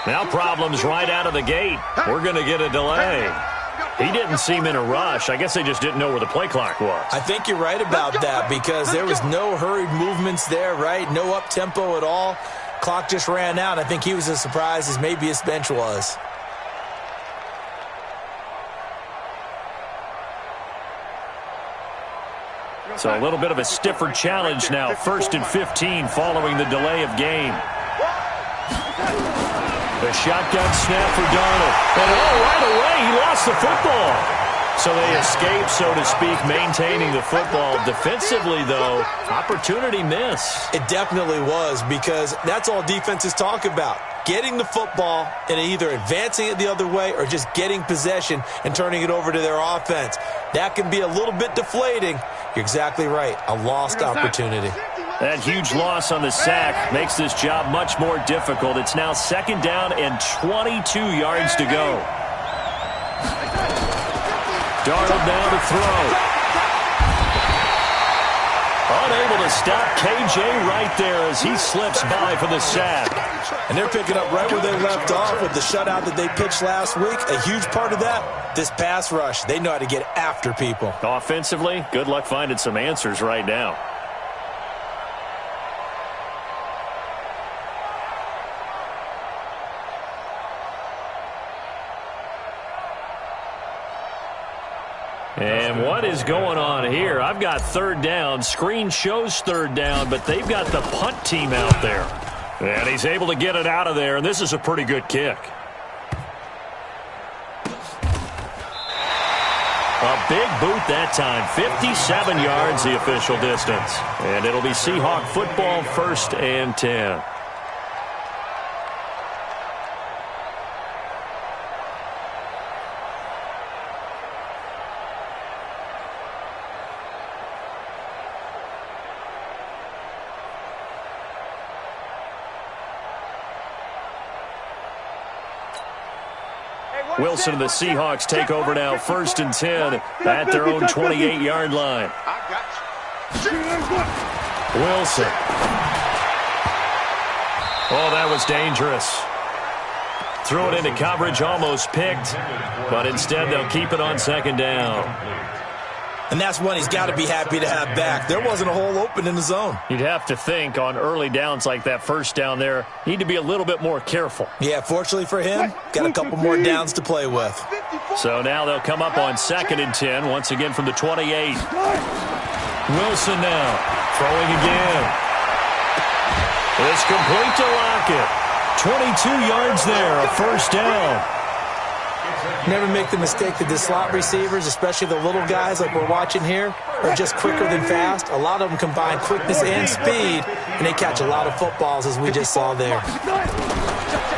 Now problems right out of the gate. We're going to get a delay. He didn't seem in a rush. I guess they just didn't know where the play clock was. I think you're right about that because there was no hurried movements there, right? No up-tempo at all. Clock just ran out. I think he was as surprised as maybe his bench was. So a little bit of a stiffer challenge now. 1st and 15 following the delay of game. The shotgun snap for Darnold. And right away, he lost the football. So they escape, so to speak, maintaining the football. Defensively, though, opportunity miss. It definitely was because that's all defenses talk about. Getting the football and either advancing it the other way or just getting possession and turning it over to their offense. That can be a little bit deflating. You're exactly right. A lost opportunity. That huge loss on the sack makes this job much more difficult. It's now 2nd down and 22 yards to go. Darnold now to throw. Unable to stop KJ right there as he slips by for the sack. And they're picking up right where they left off with the shutout that they pitched last week. A huge part of that, this pass rush. They know how to get after people. Offensively, good luck finding some answers right now. And what is going on here? I've got 3rd down. Screen shows 3rd down, but they've got the punt team out there. And he's able to get it out of there, and this is a pretty good kick. A big boot that time. 57 yards the official distance. And it'll be Seahawk football, 1st and 10. Wilson and the Seahawks take over now, 1st and 10 at their own 28-yard line. Wilson. Oh, that was dangerous. Threw it into coverage, almost picked, but instead they'll keep it on 2nd down. And that's one he's got to be happy to have back. There wasn't a hole open in the zone. You'd have to think on early downs like that 1st down there, need to be a little bit more careful. Yeah, fortunately for him, got a couple more downs to play with. So now they'll come up on 2nd and 10, once again from the 28. Wilson now, throwing again. It's complete to Lockett. 22 yards there, a 1st down. Never make the mistake that the slot receivers, especially the little guys like we're watching here, are just quicker than fast. A lot of them combine quickness and speed, and they catch a lot of footballs, as we just saw there.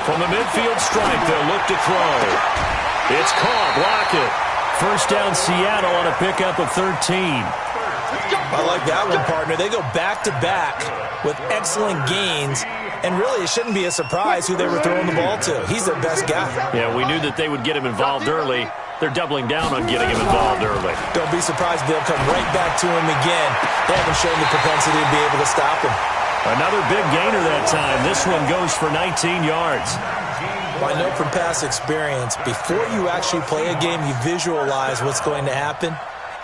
From the midfield stripe, they'll look to throw. It's caught, Lockett. 1st down Seattle on a pickup of 13. I like that one, partner. They go back-to-back with excellent gains. And really, it shouldn't be a surprise who they were throwing the ball to. He's their best guy. Yeah, we knew that they would get him involved early. They're doubling down on getting him involved early. Don't be surprised they'll come right back to him again. They haven't shown the propensity to be able to stop him. Another big gainer that time. This one goes for 19 yards. Well, I know from past experience, before you actually play a game, you visualize what's going to happen.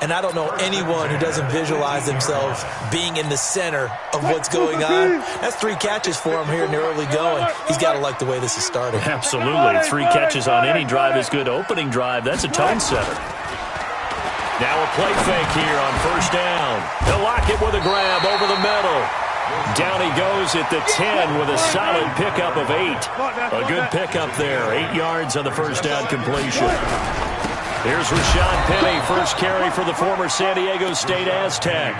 And I don't know anyone who doesn't visualize themselves being in the center of what's going on. That's 3 catches for him here in the early going. He's got to like the way this is starting. Absolutely. 3 catches on any drive is good. Opening drive, that's a tone setter. Now a play fake here on 1st down. They'll lock it with a grab over the middle. Down he goes at the 10 with a solid pickup of 8. A good pickup there. 8 yards on the 1st down completion. Here's Rashad Penny, first carry for the former San Diego State Aztec.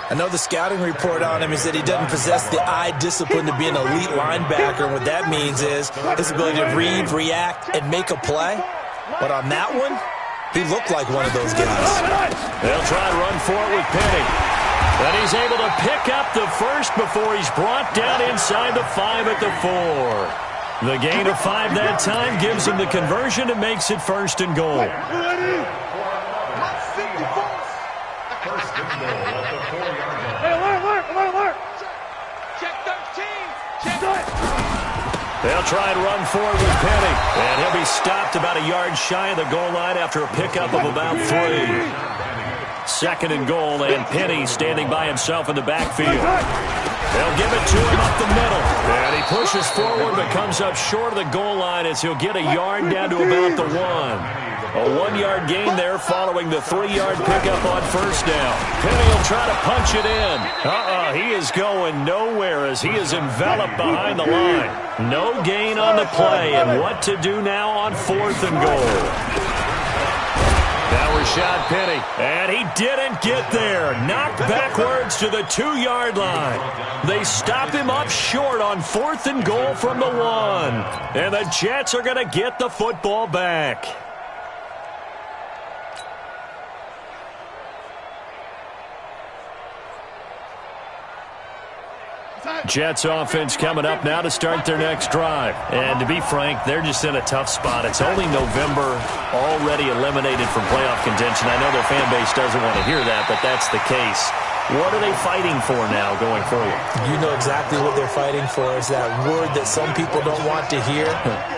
I know the scouting report on him is that he doesn't possess the eye discipline to be an elite linebacker. And what that means is his ability to read, react, and make a play. But on that one, he looked like one of those guys. They'll try to run for it with Penny. But he's able to pick up the first before he's brought down inside the 5 at the 4. The gain of 5 that time gives him the conversion and makes it 1st and goal. Hey, alert. Check 13. They'll try and run forward with Penny. And he'll be stopped about a yard shy of the goal line after a pickup of about 3. Second and goal, and Penny standing by himself in the backfield. They'll give it to him up the middle. And he pushes forward but comes up short of the goal line as he'll get a yard down to about the 1. A 1-yard gain there following the 3-yard pickup on first down. Penny will try to punch it in. He is going nowhere as he is enveloped behind the line. No gain on the play, and what to do now on 4th and goal. Now Rashad Penny, and he didn't get there. Knocked backwards to the 2-yard line. They stop him up short on 4th and goal from the 1. And the Jets are going to get the football back. Jets offense coming up now to start their next drive. And to be frank, they're just in a tough spot. It's only November, already eliminated from playoff contention. I know their fan base doesn't want to hear that, but that's the case. What are they fighting for now going forward? You know exactly what they're fighting for. Is that word that some people don't want to hear,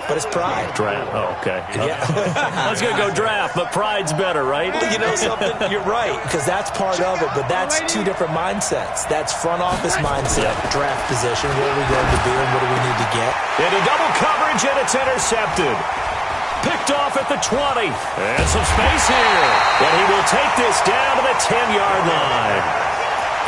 but it's pride. Draft. Oh, okay. Yeah. I was going to go draft, but pride's better, right? You know something? You're right, because that's part of it, but that's two different mindsets. That's front office mindset, draft position, where are we going to be and what do we need to get? Into double coverage, and it's intercepted. Picked off at the 20. And some space here. And he will take this down to the 10-yard line.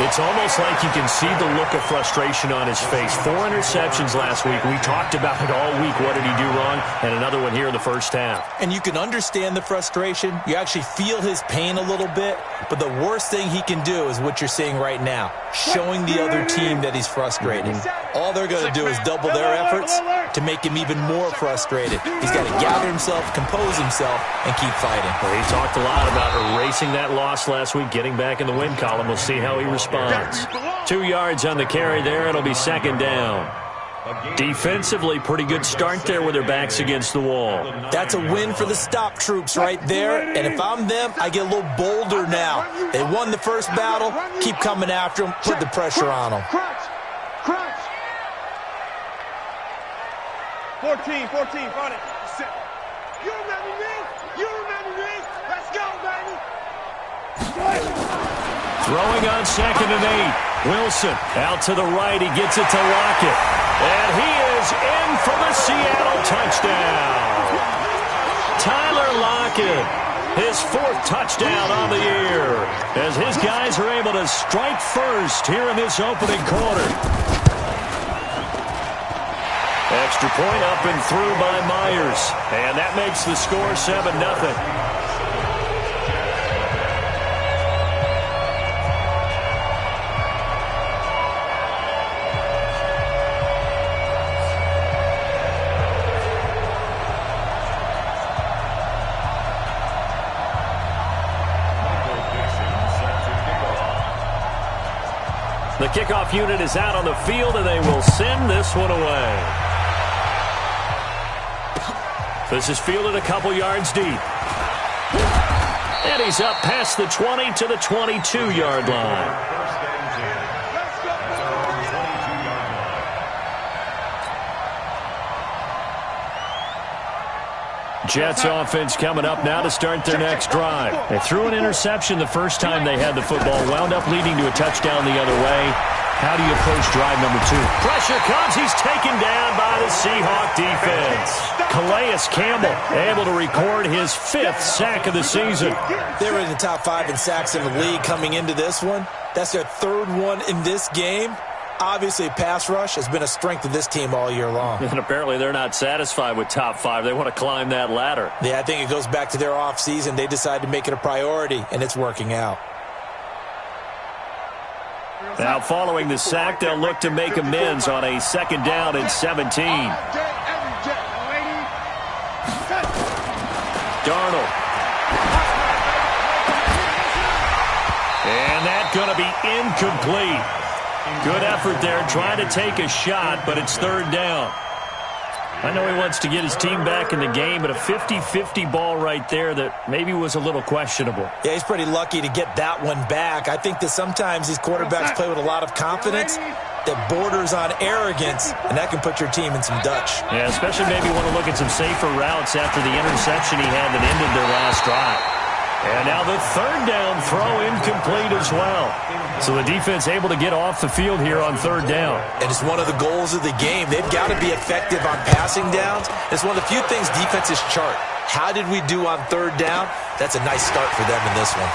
It's almost like you can see the look of frustration on his face. 4 interceptions last week. We talked about it all week. What did he do wrong? And another one here in the first half. And you can understand the frustration. You actually feel his pain a little bit. But the worst thing he can do is what you're seeing right now, showing the other team that he's frustrated. All they're going to do is double their efforts to make him even more frustrated. He's got to gather himself, compose himself, and keep fighting. Well, he talked a lot about erasing that loss last week, getting back in the win column. We'll see how he responds. 2 yards on the carry there. It'll be second down. Defensively, pretty good start there with their backs against the wall. That's a win for the stop troops right there. And if I'm them, I get a little bolder now. They won the first battle. Keep coming after them. Put the pressure on them. 14, front it. You remember me? You remember me? Let's go, baby. Throwing on 2nd and 8. Wilson out to the right. He gets it to Lockett. And he is in for the Seattle touchdown. Tyler Lockett, his 4th touchdown on the year, as his guys are able to strike first here in this opening quarter. Extra point up and through by Myers. And that makes the score 7-0. The kickoff unit is out on the field, and they will send this one away. This is fielded a couple yards deep. And he's up past the 20 to the 22-yard line. Jets offense coming up now to start their next drive. They threw an interception the first time they had the football, wound up leading to a touchdown the other way. How do you approach drive number 2? Pressure comes. He's taken down by the Seahawk defense. Calais Campbell able to record his 5th sack of the season. They were in the top 5 in sacks in the league coming into this one. That's their 3rd one in this game. Obviously, pass rush has been a strength of this team all year long. And apparently they're not satisfied with top 5. They want to climb that ladder. Yeah, I think it goes back to their offseason. They decided to make it a priority, and it's working out. Now, following the sack, they'll look to make amends on a 2nd down and 17. Darnold. And that's going to be incomplete. Good effort there, trying to take a shot, but it's 3rd down. I know he wants to get his team back in the game, but a 50-50 ball right there that maybe was a little questionable. Yeah, he's pretty lucky to get that one back. I think that sometimes these quarterbacks play with a lot of confidence that borders on arrogance, and that can put your team in some Dutch. Yeah, especially maybe want to look at some safer routes after the interception he had that ended their last drive. And now the third down throw incomplete as well. So the defense able to get off the field here on third down. And it's one of the goals of the game. They've got to be effective on passing downs. It's one of the few things defenses chart. How did we do on third down? That's a nice start for them in this one.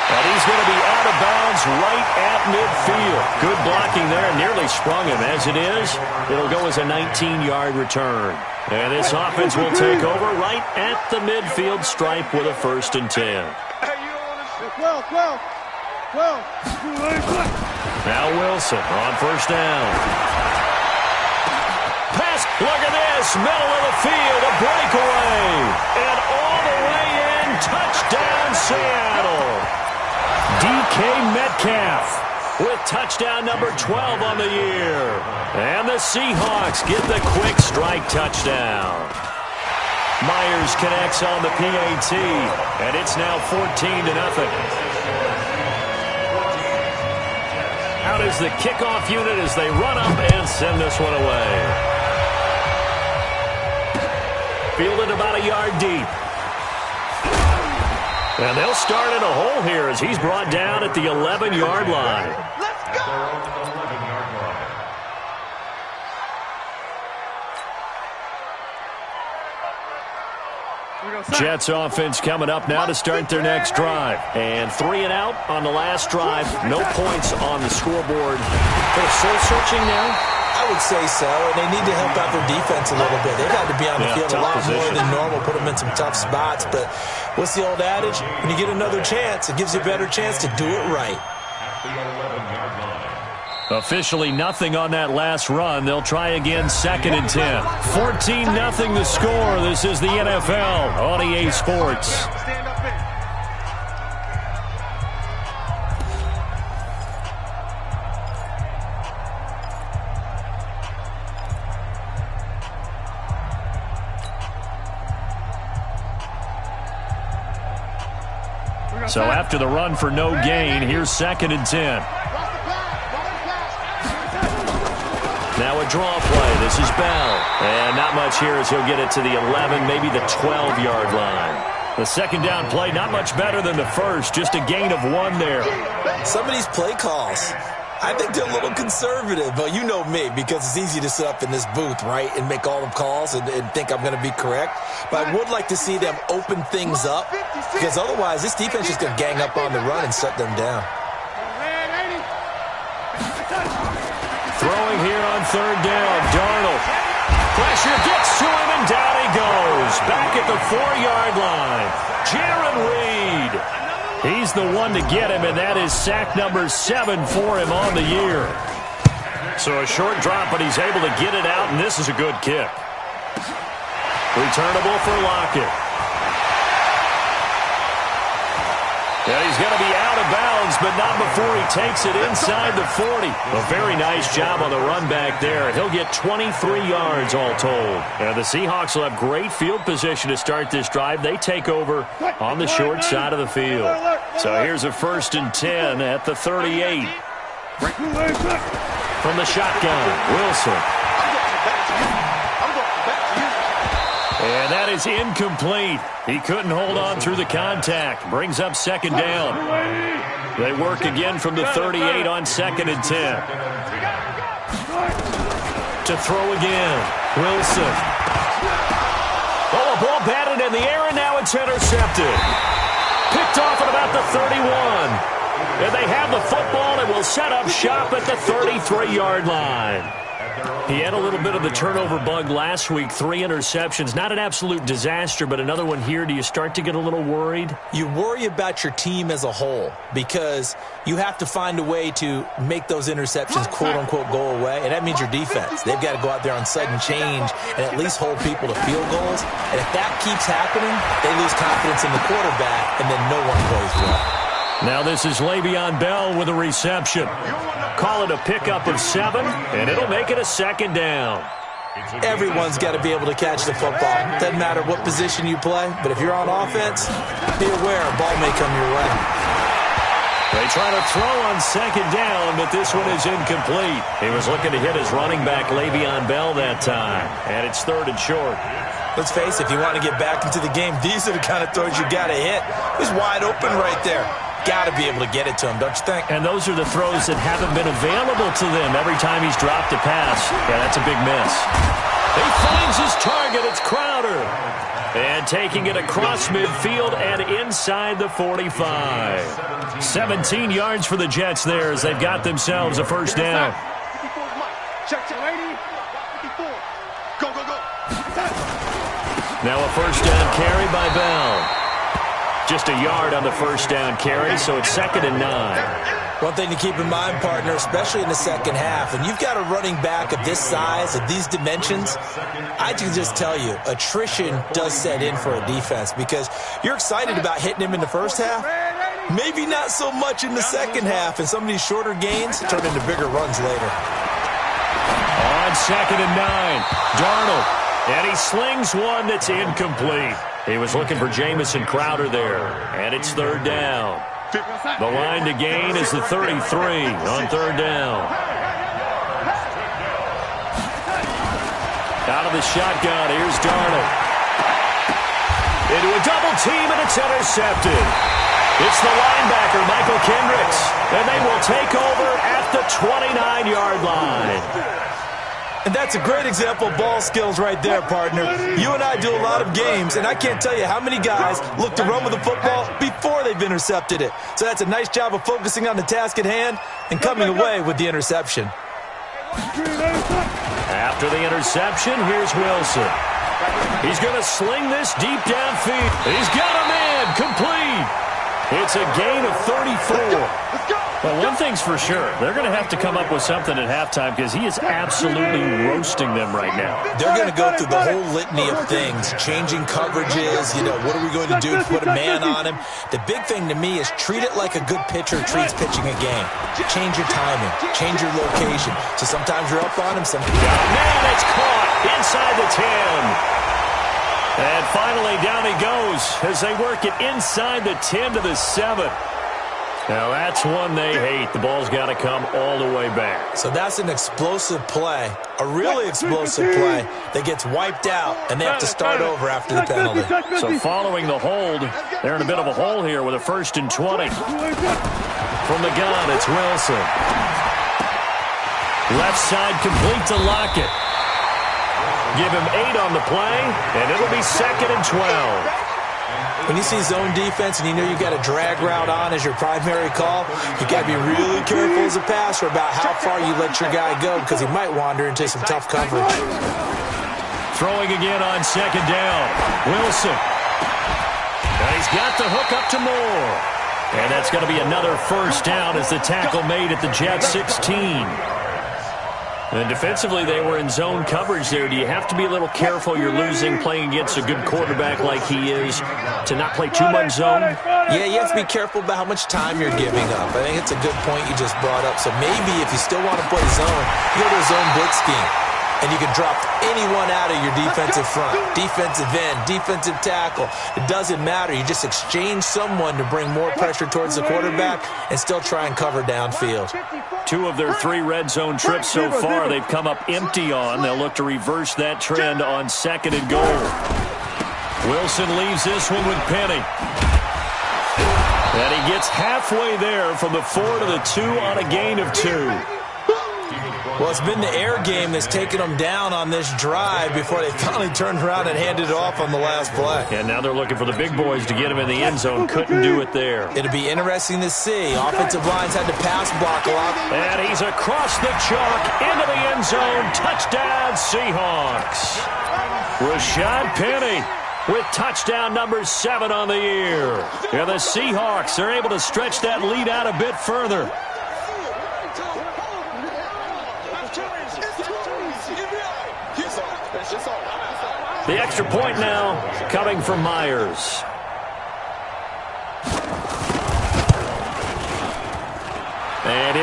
And he's going to be out of bounds right at midfield. Good blocking there. Nearly sprung him. As it is, it'll go as a 19-yard return. And this offense will take over right at the midfield stripe with a 1st and 10. Now Wilson on 1st down. Pass, look at this, middle of the field, a breakaway. And all the way in, touchdown Seattle. DK Metcalf with touchdown number 12 on the year. And the Seahawks get the quick strike touchdown. Myers connects on the PAT, and it's now 14-0. Out is the kickoff unit as they run up and send this one away. Fielded about a yard deep. And they'll start in a hole here as he's brought down at the 11-yard line. Let's go! Jets offense coming up now to start their next drive. And 3 and out on the last drive. No points on the scoreboard. They're soul-searching now? I would say so, and they need to help out their defense a little bit. They've had to be on the field a lot more than normal, put them in some tough spots. But what's the old adage? When you get another chance, it gives you a better chance to do it right. Officially nothing on that last run. They'll try again, 2nd and 10. 14-0 the score. This is the NFL on EA Sports. Stand up in. So after the run for no gain, here's 2nd and 10. Now a draw play. This is Bell. And not much here as he'll get it to the 11, maybe the 12-yard line. The second down play, not much better than the first. Just a gain of 1 there. Some of these play calls, I think they're a little conservative. But you know me, because it's easy to sit up in this booth, right, and make all the calls and think I'm going to be correct. But I would like to see them open things up, because otherwise this defense is going to gang up on the run and shut them down. Throwing here on 3rd down, Darnold. Pressure gets to him, and down he goes. Back at the 4-yard line. Jaron Reed. He's the one to get him, and that is sack number 7 for him on the year. So a short drop, but he's able to get it out, and this is a good kick. Returnable for Lockett. Yeah, he's going to be out of bounds, but not before he takes it inside the 40. A very nice job on the run back there. He'll get 23 yards all told. And the Seahawks will have great field position to start this drive. They take over on the short side of the field. So here's a 1st and 10 at the 38. From the shotgun, Wilson. And that is incomplete. He couldn't hold on through the contact. Brings up 2nd down. They work again from the 38 on 2nd and 10. To throw again. Wilson. Oh, a ball batted in the air, and now it's intercepted. Picked off at about the 31. And they have the football and will set up shop at the 33-yard line. He had a little bit of the turnover bug last week, 3 interceptions. Not an absolute disaster, but another one here. Do you start to get a little worried? You worry about your team as a whole because you have to find a way to make those interceptions, quote-unquote, go away, and that means your defense. They've got to go out there on sudden change and at least hold people to field goals. And if that keeps happening, they lose confidence in the quarterback, and then no one plays well. Now this is Le'Veon Bell with a reception. Call it a pickup of 7, and it'll make it a 2nd down. Everyone's got to be able to catch the football. Doesn't matter what position you play, but if you're on offense, be aware a ball may come your way. They try to throw on 2nd down, but this one is incomplete. He was looking to hit his running back, Le'Veon Bell, that time. And it's 3rd and short. Let's face it, if you want to get back into the game, these are the kind of throws you got to hit. He's wide open right there. Got to be able to get it to him, don't you think? And those are the throws that haven't been available to them every time he's dropped a pass. Yeah, that's a big miss. He finds his target. It's Crowder. And taking it across midfield and inside the 45. 17 yards for the Jets there as they've got themselves a 1st down. Check, lady. 54. Go, go, go. Now a 1st down carry by Bell. Just a yard on the 1st down carry, so it's 2nd and 9. One thing to keep in mind, partner, especially in the second half, and you've got a running back of this size, of these dimensions, I can just tell you, attrition does set in for a defense because you're excited about hitting him in the first half, maybe not so much in the second half, and some of these shorter gains turn into bigger runs later. On 2nd and 9, Darnold, and he slings one that's incomplete. He was looking for Jamison Crowder there, and it's 3rd down. The line to gain is the 33 on 3rd down. Out of the shotgun, here's Darnold. Into a double team, and it's intercepted. It's the linebacker, Michael Kendricks, and they will take over at the 29-yard line. And that's a great example of ball skills right there, partner. You and I do a lot of games, and I can't tell you how many guys look to run with the football before they've intercepted it. So that's a nice job of focusing on the task at hand and coming away with the interception. After the interception, here's Wilson. He's going to sling this deep downfield. He's got a man complete. It's a gain of 34. Well, one thing's for sure. They're going to have to come up with something at halftime because he is absolutely roasting them right now. They're going to go through the whole litany of things, changing coverages, what are we going to do to put a man on him? The big thing to me is treat it like a good pitcher treats pitching a game. Change your timing, change your location. So sometimes you're up on him, sometimes... Man, it's caught inside the 10. And finally, down he goes as they work it inside the 10 to the 7. Now, that's one they hate. The ball's got to come all the way back. So that's an explosive play, a really explosive play that gets wiped out, and they have to start over after the penalty. So following the hold, they're in a bit of a hole here with a 1st and 20. From the gun, it's Wilson. Left side complete to Lockett. Give him 8 on the play, and it'll be 2nd and 12. When you see zone defense and you know you got a drag route on as your primary call, you got to be really careful as a passer about how far you let your guy go because he might wander into some tough coverage. Throwing again on 2nd down. Wilson. And he's got the hook up to Moore. And that's going to be another 1st down as the tackle made at the Jets 16. And defensively, they were in zone coverage there. Do you have to be a little careful you're losing playing against a good quarterback like he is to not play too much zone? Yeah, you have to be careful about how much time you're giving up. I think it's a good point you just brought up. So maybe if you still want to play zone, you go to a zone blitz scheme. And you can drop anyone out of your defensive front, defensive end, defensive tackle. It doesn't matter. You just exchange someone to bring more pressure towards the quarterback and still try and cover downfield. 2 of their 3 red zone trips so far they've come up empty on. They'll look to reverse that trend on 2nd and goal. Wilson leaves this one with Penny. And he gets halfway there from the 4 to the 2 on a gain of 2. Well, it's been the air game that's taken them down on this drive before they finally turned around and handed it off on the last play. And now they're looking for the big boys to get him in the end zone. Couldn't do it there. It'll be interesting to see. Offensive lines had to pass block a lot. And he's across the chalk into the end zone. Touchdown, Seahawks. Rashad Penny with touchdown number 7 on the year. And the Seahawks are able to stretch that lead out a bit further. The extra point now coming from Myers.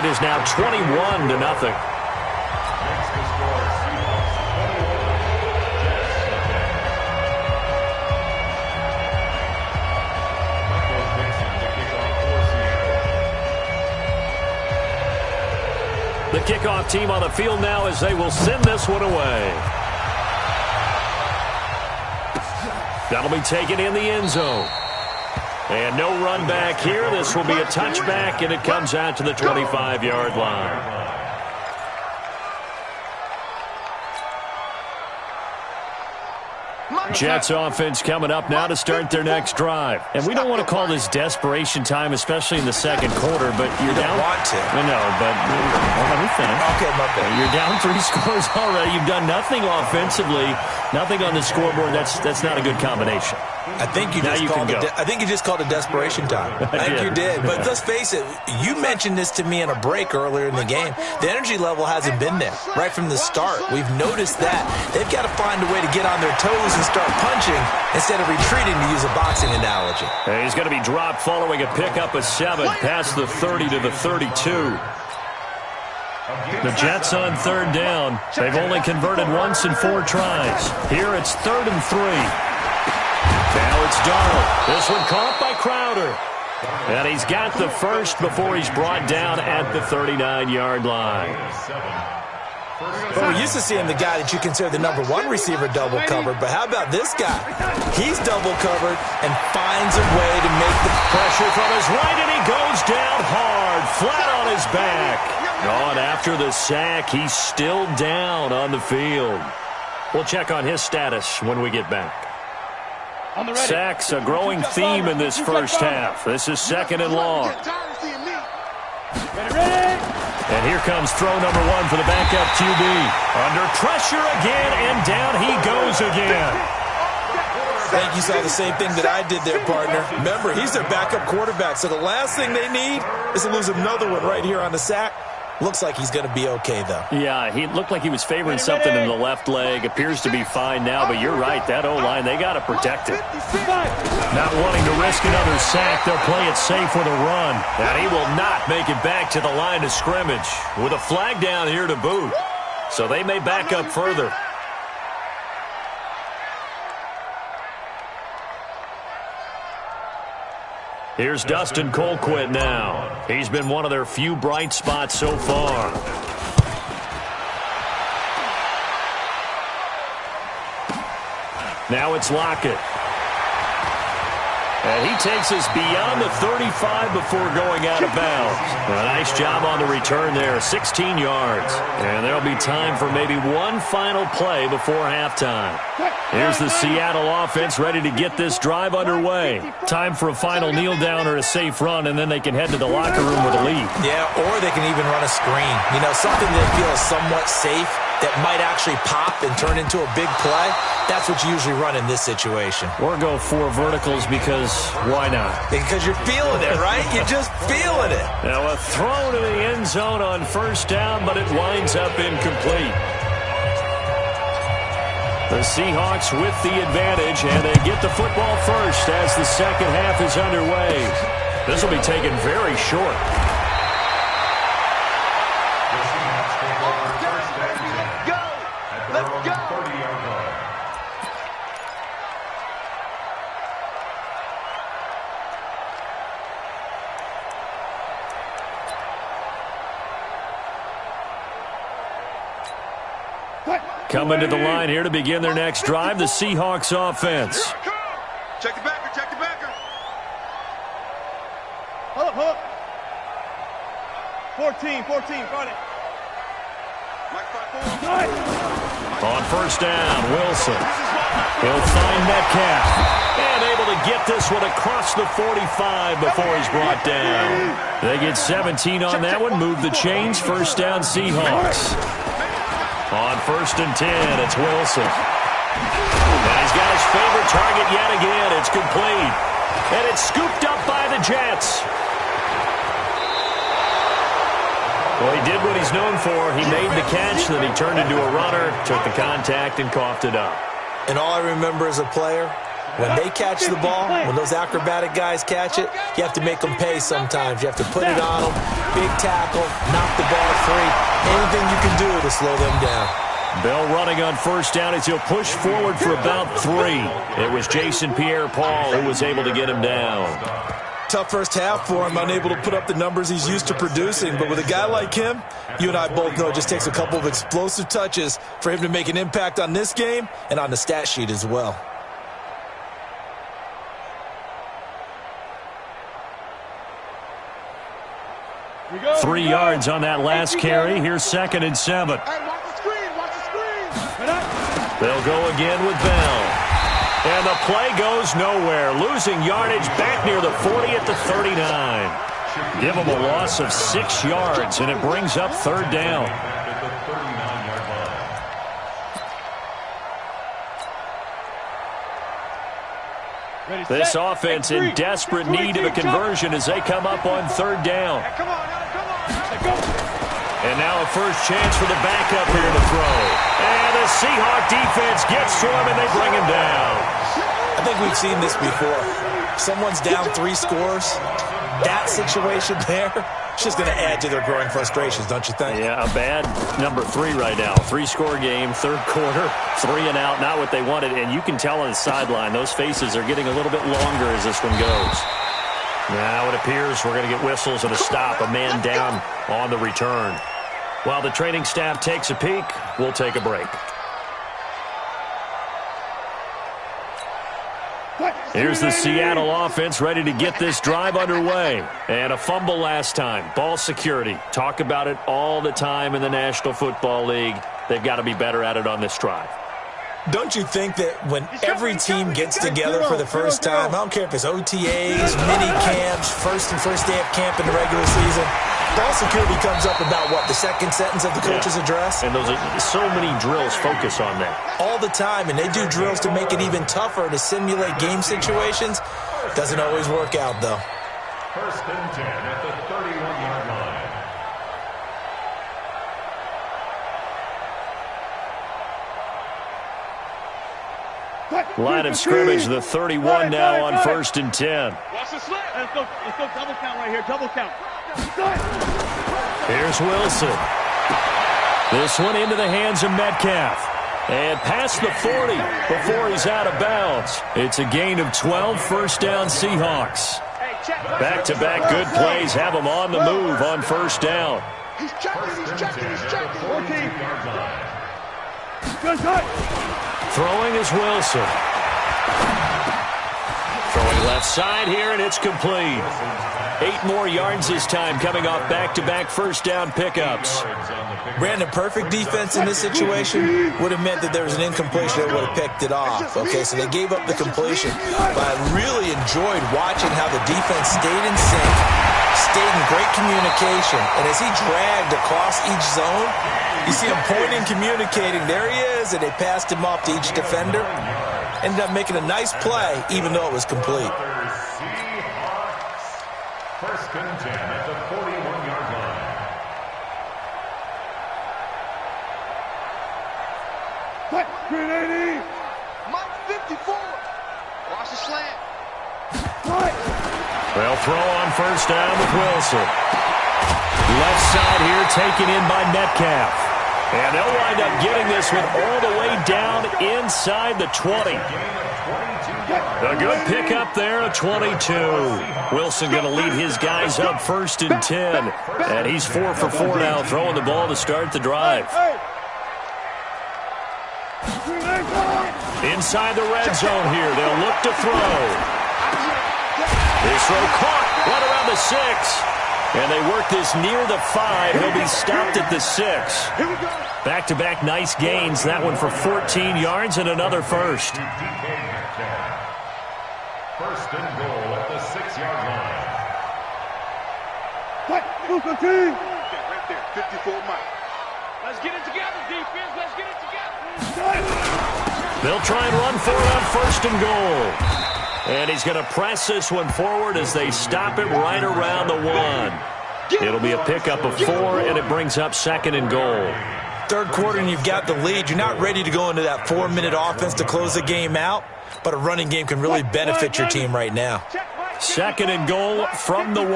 it is now 21-0. The kickoff team on the field now as they will send this one away. That'll be taken in the end zone. And no run back here. This will be a touchback, and it comes out to the 25-yard line. Jets offense coming up now to start their next drive. And we don't want to call this desperation time, especially in the second quarter, but you're down. You don't want to. I know, but let me finish. Okay, my bad. You're down 3 scores already. You've done nothing offensively, nothing on the scoreboard. That's not a good combination. I think you just called it desperation time. I think you did. But let's face it, you mentioned this to me in a break earlier in the game. The energy level hasn't been there right from the start. We've noticed that. They've got to find a way to get on their toes and start punching instead of retreating, to use a boxing analogy. He's going to be dropped following a pickup of 7 past the 30 to the 32. The Jets on third down. They've only converted once in 4 tries. Here it's 3rd and 3. Now it's Donald. This one caught by Crowder. And he's got the first before he's brought down at the 39-yard line. But we're used to seeing the guy that you consider the number 1 receiver double covered. But how about this guy? He's double covered and finds a way to make the pressure from his right, and he goes down hard, flat on his back. On after the sack, he's still down on the field. We'll check on his status when we get back. Sacks, a growing theme in this first half. This is 2nd and long. And here comes throw number 1 for the backup QB. Under pressure again, and down he goes again. I think you saw the same thing that I did there, partner. Remember, he's their backup quarterback, so the last thing they need is to lose another one right here on the sack. Looks like he's going to be okay, though. Yeah, he looked like he was favoring something in the left leg. Appears to be fine now, but you're right. That O-line, they got to protect it. Not wanting to risk another sack, they'll play it safe with a run. And he will not make it back to the line of scrimmage with a flag down here to boot. So they may back up further. Here's Dustin Colquitt now. He's been one of their few bright spots so far. Now it's Lockett. And he takes us beyond the 35 before going out of bounds. A nice job on the return there, 16 yards. And there'll be time for maybe one final play before halftime. Here's the Seattle offense ready to get this drive underway. Time for a final kneel down or a safe run, and then they can head to the locker room with a lead. Yeah, or they can even run a screen. You know, something that feels somewhat safe that might actually pop and turn into a big play. That's what you usually run in this situation. Or go 4 verticals because why not? Because you're feeling it, right? You're just feeling it. Now a throw to the end zone on first down, but it winds up incomplete. The Seahawks with the advantage, and they get the football first as the second half is underway. This will be taken very short. Coming to the line here to begin their next drive, the Seahawks offense. Check the backer, check the backer. Hold up. 14, front it. On first down, Wilson. He'll find Metcalf. And able to get this one across the 45 before he's brought down. They get 17 on that one, move the chains, first down Seahawks. On first and 10, it's Wilson. And he's got his favorite target yet again. It's complete. And it's scooped up by the Jets. Well, he did what he's known for. He made the catch, then he turned into a runner, took the contact, and coughed it up. And all I remember as a player When they catch the ball, when those acrobatic guys catch it, you have to make them pay sometimes. You have to put it on them, big tackle, knock the ball free. Anything you can do to slow them down. Bell running on first down as he'll push forward for about 3. It was Jason Pierre-Paul who was able to get him down. Tough first half for him, unable to put up the numbers he's used to producing. But with a guy like him, you and I both know it just takes a couple of explosive touches for him to make an impact on this game and on the stat sheet as well. Go, 3 yards on that last carry. Here's 2nd and 7. Hey, watch the screen, watch the screen. They'll go again with Bell. And the play goes nowhere. Losing yardage back near the 40 at the 39. Give them a loss of 6 yards, and it brings up 3rd down. This offense in desperate need of a conversion as they come up on 3rd down. Come on, go. And now a first chance for the backup here to throw. And the Seahawk defense gets to him, and they bring him down. I think we've seen this before. Someone's down 3 scores. That situation there, it's just going to add to their growing frustrations, don't you think? Yeah, a bad number 3 right now. 3-score game, 3rd quarter, 3 and out, not what they wanted. And you can tell on the sideline, those faces are getting a little bit longer as this one goes. Now it appears we're going to get whistles and a stop, a man down on the return. While the training staff takes a peek, we'll take a break. Here's the Seattle offense ready to get this drive underway. And a fumble last time. Ball security. Talk about it all the time in the National Football League. They've got to be better at it on this drive. Don't you think that when every team gets together for the first time, I don't care if it's OTAs, mini camps, first day of camp in the regular season, ball security comes up about what, the second sentence of the coach's address? And those are so many drills focus on that. All the time, and they do drills to make it even tougher to simulate game situations. Doesn't always work out, though. 1st and 10 at the 31-yard line. Line of scrimmage, the 31 now on 1st and 10. Watch the slant. Let's go double count right here, double count. Here's Wilson. This one into the hands of Metcalf. And past the 40 before he's out of bounds. It's a gain of 12, 1st down Seahawks. Back-to-back good plays have them on the move on 1st down. He's checking. 14. Throwing is Wilson. Throwing left side here, and it's complete. 8 more yards this time coming off back-to-back 1st down pickups. Brandon, perfect defense in this situation would have meant that there was an incompletion that would have picked it off. Okay, so they gave up the completion. But I really enjoyed watching how the defense stayed in sync, stayed in great communication. And as he dragged across each zone, you see him pointing, communicating. There he is, and they passed him off to each defender. Ended up making a nice play, even though it was complete. 1st and 10 at the 41-yard line. Grenade! Mike 54. Watch the slant. They'll throw on 1st down with Wilson. Left side here taken in by Metcalf. And they'll wind up getting this one all the way down inside the 20. A good pickup there, a 22. Wilson going to lead his guys up 1st and 10. And he's 4 for 4 now, throwing the ball to start the drive. Inside the red zone here, they'll look to throw. This throw caught right around the 6. And they work this near the 5. He'll be stopped at the 6. Back-to-back nice gains. That one for 14 yards and another first. 1st and goal at the 6-yard line. Right there, 54 Mike. Let's get it together, defense. Let's get it together. They'll try and run for it on 1st and goal. And he's going to press this one forward as they stop it right around the 1. It'll be a pickup of 4, and it brings up 2nd and goal. 3rd quarter, and you've got the lead. You're not ready to go into that 4-minute offense to close the game out. but a running game can really benefit your team right now. Second and goal from the 1.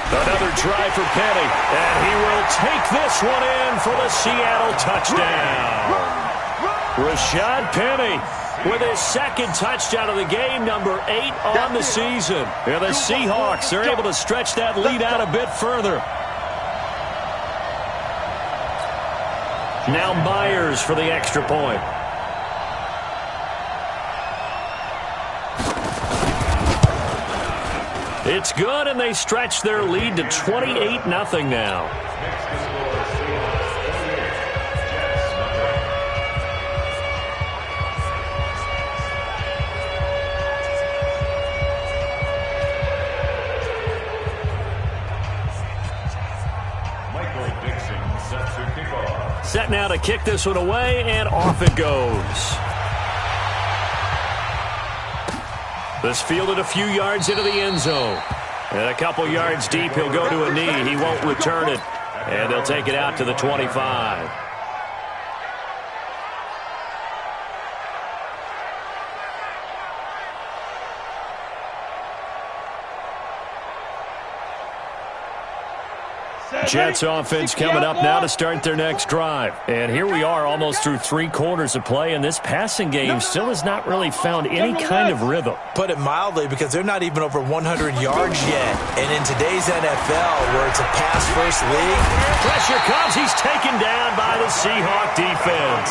Another try for Penny, and he will take this one in for the Seattle touchdown. Rashad Penny with his second touchdown of the game, number 8 on the season. And the Seahawks are able to stretch that lead out a bit further. Now Myers for the extra point. It's good, and they stretch their lead to 28-0 now. Set now to kick this one away, and off it goes. This fielded a few yards into the end zone. And a couple yards deep, he'll go to a knee. He won't return it. And they'll take it out to the 25. Jets offense coming up now to start their next drive. And here we are almost through 3 quarters of play, and this passing game still has not really found any kind of rhythm. Put it mildly, because they're not even over 100 yards yet. And in today's NFL, where it's a pass-first league, pressure comes. He's taken down by the Seahawk defense.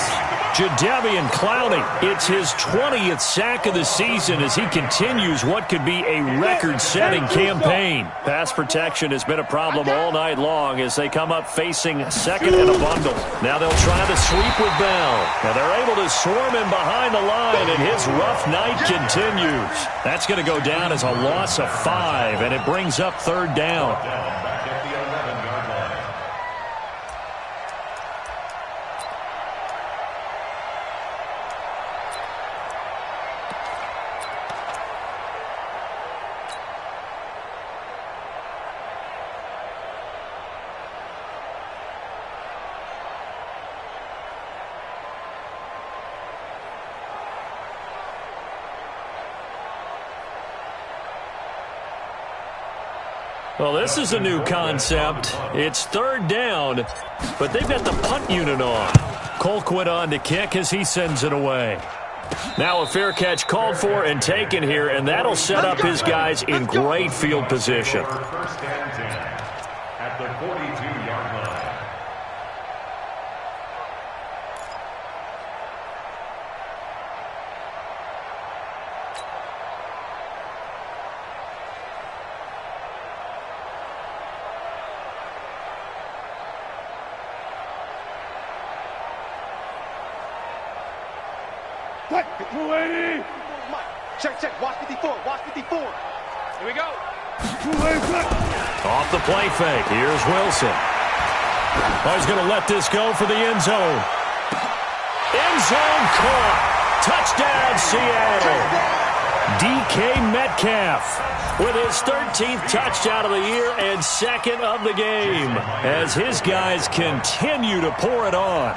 Jadeveon Clowney, it's his 20th sack of the season as he continues what could be a record-setting campaign. Pass protection has been a problem all night long as they come up facing second and a bundle. Now they'll try the sweep with Bell. Now they're able to swarm him behind the line, and his rough night continues. That's going to go down as a loss of 5, and it brings up third down. Back at the 11-yard line. Well, this is a new concept. It's third down, but they've got the punt unit on. Colquitt on to kick as he sends it away. Now a fair catch called for and taken here, and that'll set up his guys in great field position. First and 10 at the 42-yard line. Check, watch 54, watch 54. Here we go. Off the play fake, here's Wilson. Oh, he's going to let this go for the end zone. End zone caught. Touchdown, Seattle. DK Metcalf with his 13th touchdown of the year and second of the game as his guys continue to pour it on.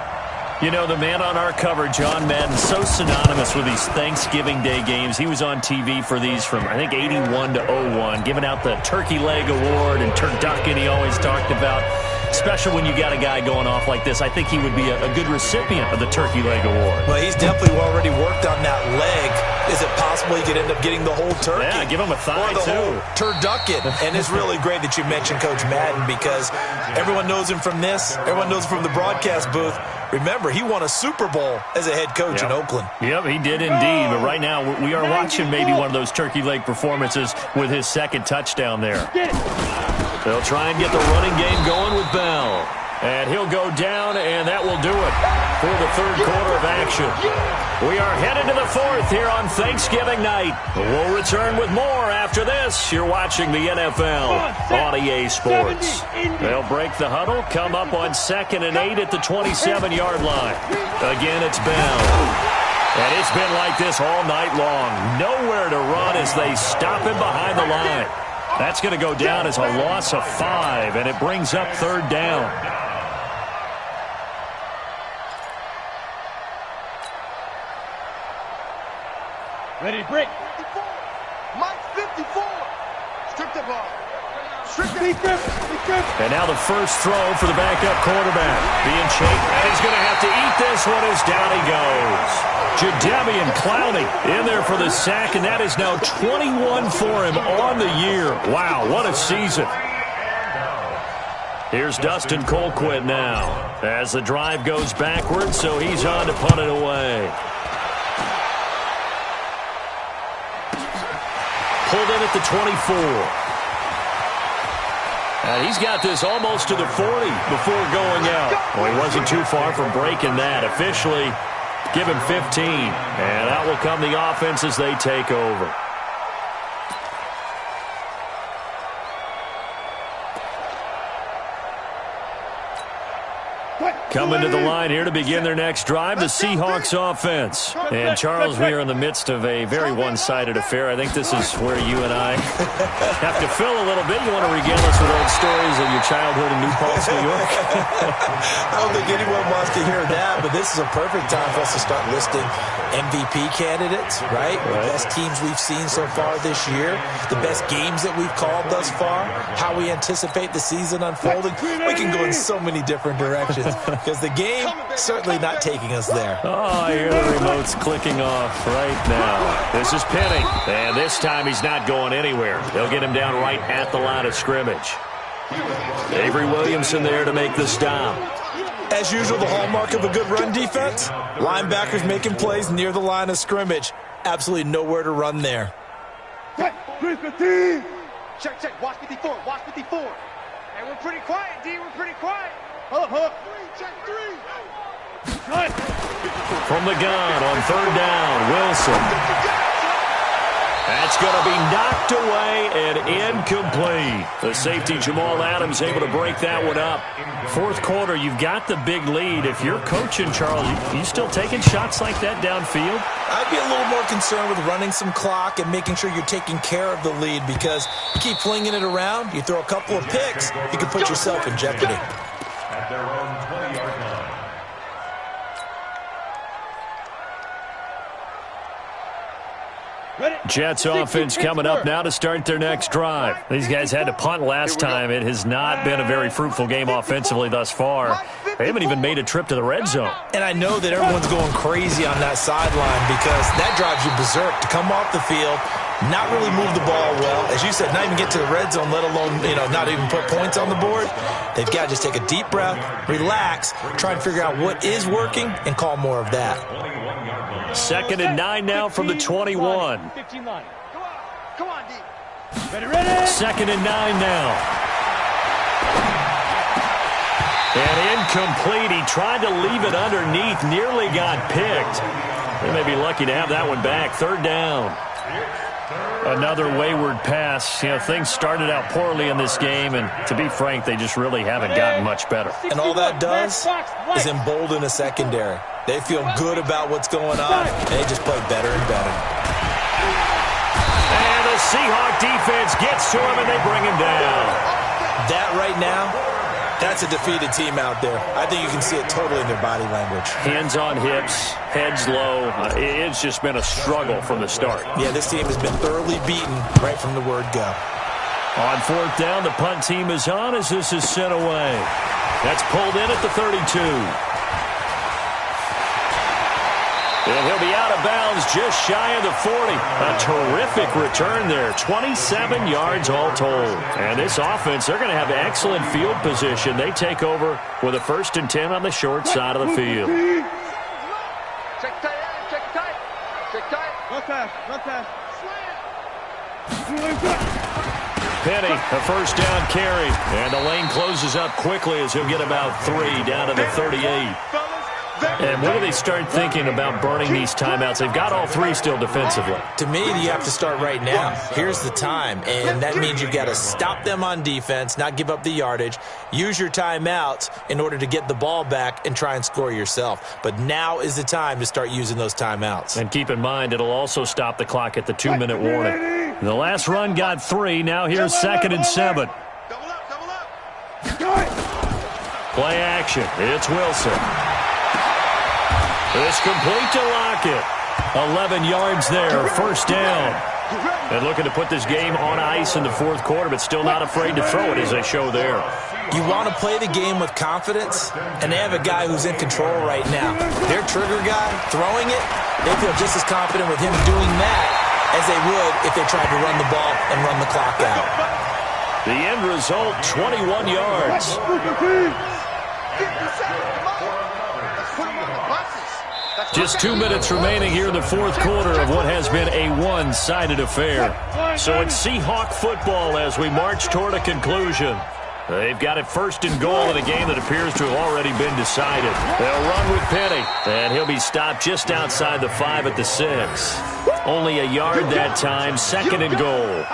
You know, the man on our cover, John Madden, so synonymous with these Thanksgiving Day games. He was on TV for these from, I think, 81 to 01, giving out the Turkey Leg Award and turducken he always talked about. Especially when you got a guy going off like this. I think he would be a good recipient of the Turkey Leg Award. Well, he's definitely already worked on that leg. Is it possible he could end up getting the whole turkey? Yeah, give him a thigh, or the too. whole turducken. And it's really great that you mentioned Coach Madden, because everyone knows him from this. Everyone knows him from the broadcast booth. Remember, he won a Super Bowl as a head coach in Oakland. Yep, he did indeed. But right now, we are watching maybe one of those turkey leg performances with his second touchdown there. They'll try and get the running game going with Bell. And he'll go down, and that will do it for the third quarter of action. We are headed to the fourth here on Thanksgiving night. We'll return with more after this. You're watching the NFL on EA Sports. They'll break the huddle, come up on 2nd and 8 at the 27-yard line. Again, it's Bell. And it's been like this all night long. Nowhere to run as they stop him behind the line. That's going to go down as a loss of 5, and it brings up third down. Ready, break. 54. Mike 54. Strip the ball. And now the first throw for the backup quarterback. Being chased, and he's going to have to eat this one as down he goes. Jadeveon Clowney in there for the sack, and that is now 21 for him on the year. Wow, what a season. Here's Dustin Colquitt now as the drive goes backwards, so he's on to punt it away. Pulled in at the 24. And he's got this almost to the 40 before going out. Well, he wasn't too far from breaking that. Officially, give him 15. And out will come the offense as they take over. Coming to the line here to begin their next drive, the Seahawks offense. And, Charles, we are in the midst of a very one-sided affair. I think this is where you and I have to fill a little bit. You want to regale us with old stories of your childhood in New Paltz, New York? I don't think anyone wants to hear that, but this is a perfect time for us to start listing MVP candidates, right? The best teams we've seen so far this year, the best games that we've called thus far, how we anticipate the season unfolding. We can go in so many different directions. Because the game certainly not taking us there. Oh, I hear the remotes clicking off right now. This is Penny, and this time he's not going anywhere. They'll get him down right at the line of scrimmage. Avery Williamson there to make the stop. As usual, the hallmark of a good run defense, linebackers making plays near the line of scrimmage. Absolutely nowhere to run there. Check, check. Watch 54. Watch 54. Hey, we're pretty quiet, D. We're pretty quiet. Check 3. From the gun on third down, Wilson. That's going to be knocked away and incomplete. The safety, Jamal Adams, able to break that one up. Fourth quarter, you've got the big lead. If you're coaching, Charles, you still taking shots like that downfield? I'd be a little more concerned with running some clock and making sure you're taking care of the lead, because you keep flinging it around, you throw a couple of picks, you can put yourself in jeopardy. At their own 20-yard line. Jets offense coming up now to start their next drive. These guys had to punt last time. It has not been a very fruitful game offensively thus far. They haven't even made a trip to the red zone. And I know that everyone's going crazy on that sideline because that drives you berserk to come off the field, not really move the ball well. As you said, not even get to the red zone, let alone, not even put points on the board. They've got to just take a deep breath, relax, try and figure out what is working, and call more of that. 2nd and 9 now from the 21. 15 line. Come on, D. Ready. 2nd and 9 now. And incomplete. He tried to leave it underneath, nearly got picked. They may be lucky to have that one back. 3rd down. Another wayward pass. Things started out poorly in this game, and to be frank, they just really haven't gotten much better. And all that does is embolden a secondary. They feel good about what's going on, and they just play better and better. And the Seahawk defense gets to him, and they bring him down. That right now, that's a defeated team out there. I think you can see it totally in their body language. Hands on hips, heads low. It's just been a struggle from the start. Yeah, this team has been thoroughly beaten right from the word go. On 4th down, the punt team is on as this is sent away. That's pulled in at the 32. And he'll be out of bounds just shy of the 40. A terrific return there. 27 yards all told. And this offense, they're going to have excellent field position. They take over with a 1st and 10 on the short side of the field. Check tight. Check tight. Check tight. Run pass. Penny, a 1st down carry. And the lane closes up quickly as he'll get about 3 down to the 38. And when do they start thinking about burning these timeouts? They've got all 3 still defensively. To me, you have to start right now. Here's the time, and that means you've got to stop them on defense, not give up the yardage, use your timeouts in order to get the ball back and try and score yourself. But now is the time to start using those timeouts. And keep in mind, it'll also stop the clock at the 2-minute warning. The last run got 3. Now here's 2nd and 7. Play action. It's Wilson. It's complete to Lockett. 11 yards there, first down. And looking to put this game on ice in the fourth quarter, but still not afraid to throw it as they show there. You want to play the game with confidence, and they have a guy who's in control right now. Their trigger guy, throwing it, they feel just as confident with him doing that as they would if they tried to run the ball and run the clock out. The end result, 21 yards. Just 2 minutes remaining here in the fourth quarter of what has been a one-sided affair. So it's Seahawk football as we march toward a conclusion. They've got it first and goal in a game that appears to have already been decided. They'll run with Penny, and he'll be stopped just outside the 5 at the 6. Only a yard that time, second and goal.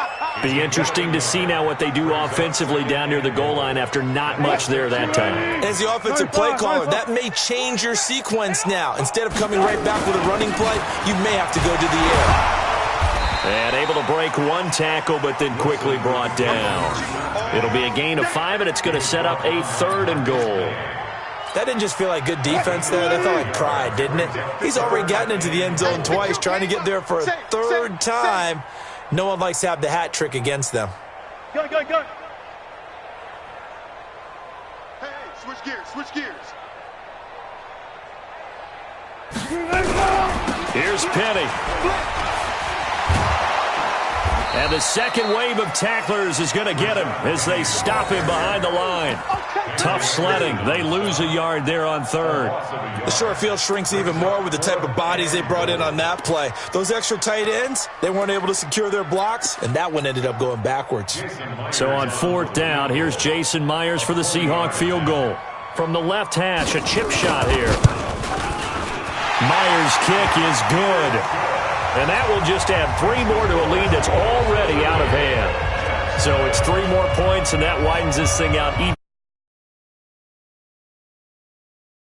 Be interesting to see now what they do offensively down near the goal line after not much there that time. As the offensive play caller, that may change your sequence now. Instead of coming right back with a running play, you may have to go to the air. And able to break one tackle, but then quickly brought down. It'll be a gain of 5, and it's going to set up a third and goal. That didn't just feel like good defense there. That felt like pride, didn't it? He's already gotten into the end zone twice, trying to get there for a third time. No one likes to have the hat trick against them. Go. Hey, switch gears. Here's Penny. And the second wave of tacklers is going to get him as they stop him behind the line. Tough sledding. They lose a yard there on third. The short field shrinks even more with the type of bodies they brought in on that play. Those extra tight ends, they weren't able to secure their blocks, and that one ended up going backwards. So on fourth down, here's Jason Myers for the Seahawk field goal. From the left hash, a chip shot here. Myers' kick is good. And that will just add 3 more to a lead that's already out of hand. So it's 3 more points, and that widens this thing out even.